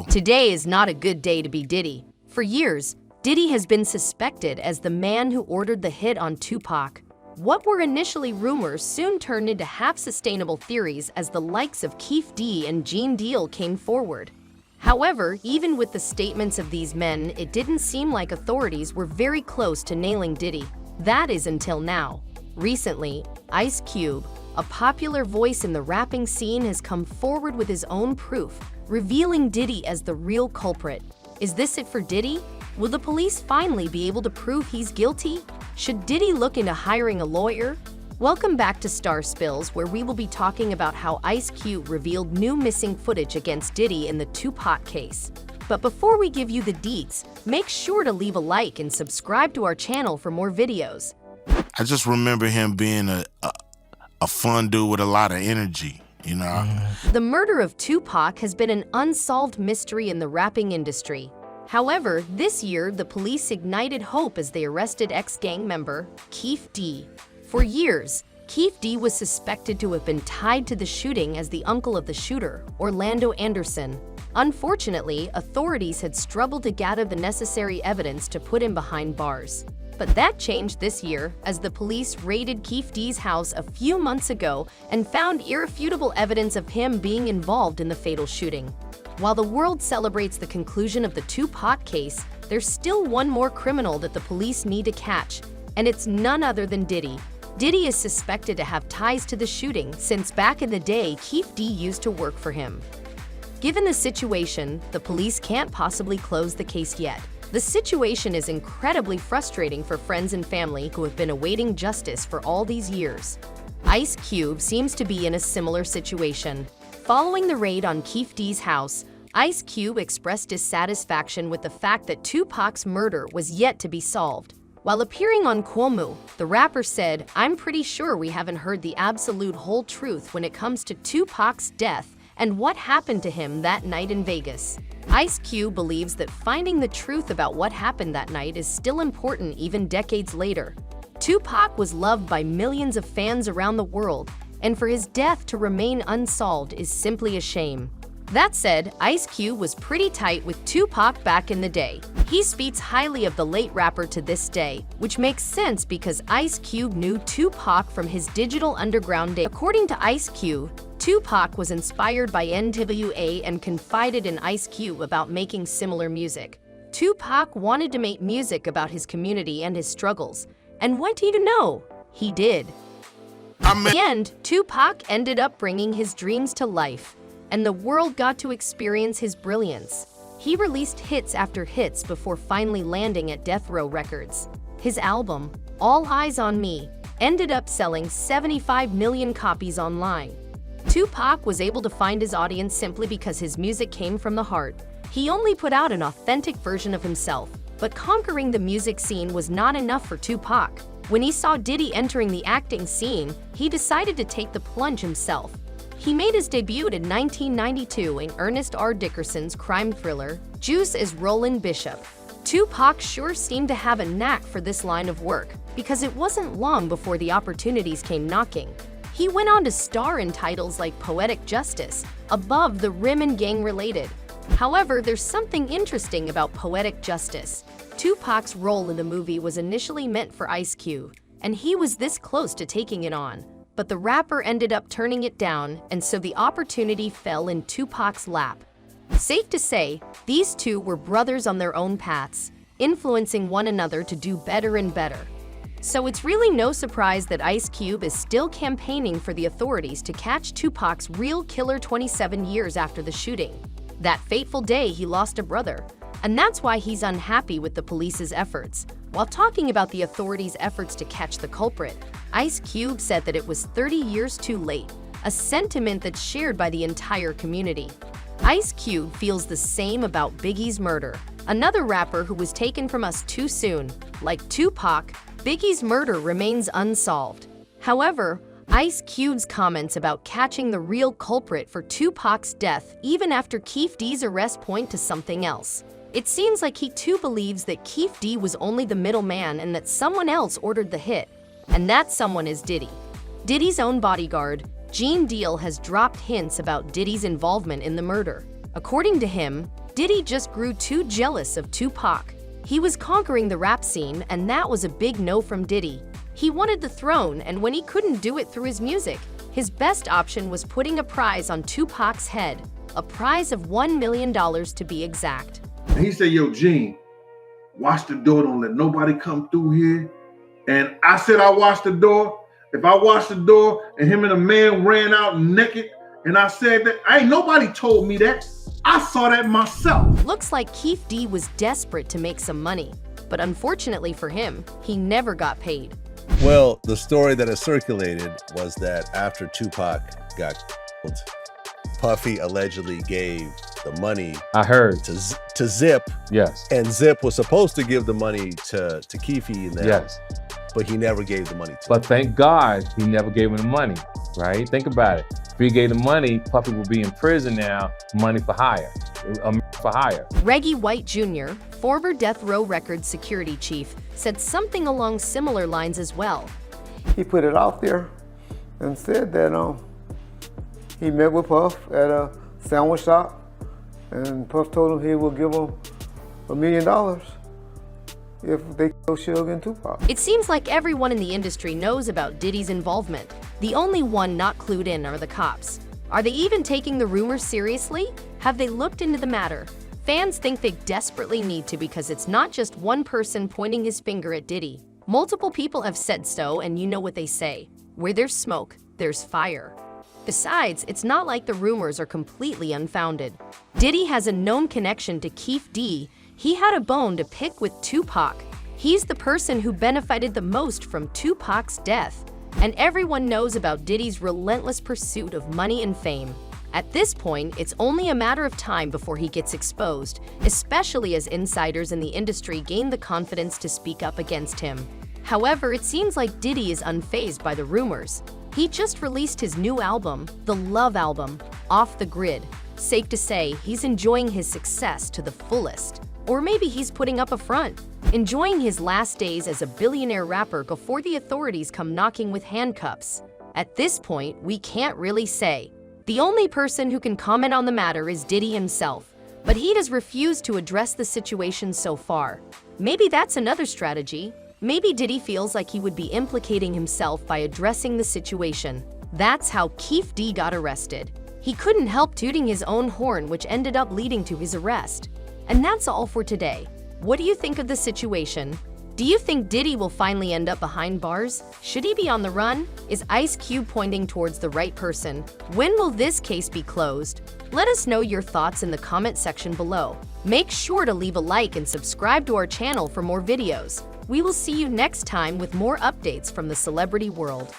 Today is not a good day to be Diddy. For years, Diddy has been suspected as the man who ordered the hit on Tupac. What were initially rumors soon turned into half-sustainable theories as the likes of Keef D and Gene Deal came forward. However, even with the statements of these men, it didn't seem like authorities were very close to nailing Diddy. That is until now. Recently, Ice Cube, a popular voice in the rapping scene, has come forward with his own proof, revealing Diddy as the real culprit. Is this it for Diddy? Will the police finally be able to prove he's guilty? Should Diddy look into hiring a lawyer? Welcome back to Star Spills, where we will be talking about how Ice Cube revealed new missing footage against Diddy in the Tupac case. But before we give you the deets, make sure to leave a like and subscribe to our channel for more videos. I just remember him being a fun dude with a lot of energy, you know? The murder of Tupac has been an unsolved mystery in the rapping industry. However, this year, the police ignited hope as they arrested ex-gang member Keef D. For years, Keef D was suspected to have been tied to the shooting as the uncle of the shooter, Orlando Anderson. Unfortunately, authorities had struggled to gather the necessary evidence to put him behind bars. But that changed this year as the police raided Keef D's house a few months ago and found irrefutable evidence of him being involved in the fatal shooting. While the world celebrates the conclusion of the Tupac case, there's still one more criminal that the police need to catch, and it's none other than Diddy. Diddy is suspected to have ties to the shooting since back in the day Keef D used to work for him. Given the situation, the police can't possibly close the case yet. The situation is incredibly frustrating for friends and family who have been awaiting justice for all these years. Ice Cube seems to be in a similar situation. Following the raid on Keef D's house, Ice Cube expressed dissatisfaction with the fact that Tupac's murder was yet to be solved. While appearing on Cuomo, the rapper said, "I'm pretty sure we haven't heard the absolute whole truth when it comes to Tupac's death and what happened to him that night in Vegas." Ice Cube believes that finding the truth about what happened that night is still important even decades later. Tupac was loved by millions of fans around the world, and for his death to remain unsolved is simply a shame. That said, Ice Cube was pretty tight with Tupac back in the day. He speaks highly of the late rapper to this day, which makes sense because Ice Cube knew Tupac from his Digital Underground days. According to Ice Cube, Tupac was inspired by NWA and confided in Ice Cube about making similar music. Tupac wanted to make music about his community and his struggles, and what do you know? He did. In the end, Tupac ended up bringing his dreams to life, and the world got to experience his brilliance. He released hits after hits before finally landing at Death Row Records. His album, All Eyes on Me, ended up selling 75 million copies online. Tupac was able to find his audience simply because his music came from the heart. He only put out an authentic version of himself, but conquering the music scene was not enough for Tupac. When he saw Diddy entering the acting scene, he decided to take the plunge himself. He made his debut in 1992 in Ernest R. Dickerson's crime thriller, Juice as Roland Bishop. Tupac sure seemed to have a knack for this line of work, because it wasn't long before the opportunities came knocking. He went on to star in titles like Poetic Justice, Above the Rim, and Gang Related. However, there's something interesting about Poetic Justice. Tupac's role in the movie was initially meant for Ice Cube, and he was this close to taking it on. But the rapper ended up turning it down, and so the opportunity fell in Tupac's lap. Safe to say, these two were brothers on their own paths, influencing one another to do better and better. So it's really no surprise that Ice Cube is still campaigning for the authorities to catch Tupac's real killer 27 years after the shooting. That fateful day he lost a brother, and that's why he's unhappy with the police's efforts. While talking about the authorities' efforts to catch the culprit, Ice Cube said that it was 30 years too late, a sentiment that's shared by the entire community. Ice Cube feels the same about Biggie's murder, another rapper who was taken from us too soon. Like Tupac, Biggie's murder remains unsolved. However, Ice Cube's comments about catching the real culprit for Tupac's death even after Keef D's arrest point to something else. It seems like he too believes that Keef D was only the middleman and that someone else ordered the hit. And that someone is Diddy. Diddy's own bodyguard, Gene Deal, has dropped hints about Diddy's involvement in the murder. According to him, Diddy just grew too jealous of Tupac. He was conquering the rap scene, and that was a big no from Diddy. He wanted the throne, and when he couldn't do it through his music, his best option was putting a prize on Tupac's head, a prize of $1 million to be exact. And he said, yo, Gene, watch the door, don't let nobody come through here. And I said, I watched the door. If I watched the door and him and a man ran out naked, and I said that, ain't nobody told me that. I saw that myself. Looks like Keefe D was desperate to make some money, but unfortunately for him, he never got paid. Well, the story that has circulated was that after Tupac got killed, Puffy allegedly gave the money to Zip. Yes. And Zip was supposed to give the money to Keefe and them. Yes. But he never gave the money to But thank God he never gave him the money, right? Think about it. If he gave the money, Puffy will be in prison now, money for hire. Reggie White Jr., former Death Row Records security chief, said something along similar lines as well. He put it out there and said that he met with Puff at a sandwich shop, and Puff told him he would give him $1 million if they killed Suge and Tupac. It seems like everyone in the industry knows about Diddy's involvement. The only one not clued in are the cops. Are they even taking the rumors seriously? Have they looked into the matter? Fans think they desperately need to, because it's not just one person pointing his finger at Diddy. Multiple people have said so, and you know what they say. Where there's smoke, there's fire. Besides, it's not like the rumors are completely unfounded. Diddy has a known connection to Keefe D. He had a bone to pick with Tupac. He's the person who benefited the most from Tupac's death. And everyone knows about Diddy's relentless pursuit of money and fame. At this point, it's only a matter of time before he gets exposed, especially as insiders in the industry gain the confidence to speak up against him. However, it seems like Diddy is unfazed by the rumors. He just released his new album, the Love Album, Off the Grid. Safe to say, he's enjoying his success to the fullest. Or maybe he's putting up a front, enjoying his last days as a billionaire rapper before the authorities come knocking with handcuffs. At this point, we can't really say. The only person who can comment on the matter is Diddy himself, but he has refused to address the situation so far. Maybe that's another strategy. Maybe Diddy feels like he would be implicating himself by addressing the situation. That's how Keefe D got arrested. He couldn't help tooting his own horn, which ended up leading to his arrest. And that's all for today. What do you think of the situation? Do you think Diddy will finally end up behind bars? Should he be on the run? Is Ice Cube pointing towards the right person? When will this case be closed? Let us know your thoughts in the comment section below. Make sure to leave a like and subscribe to our channel for more videos. We will see you next time with more updates from the celebrity world.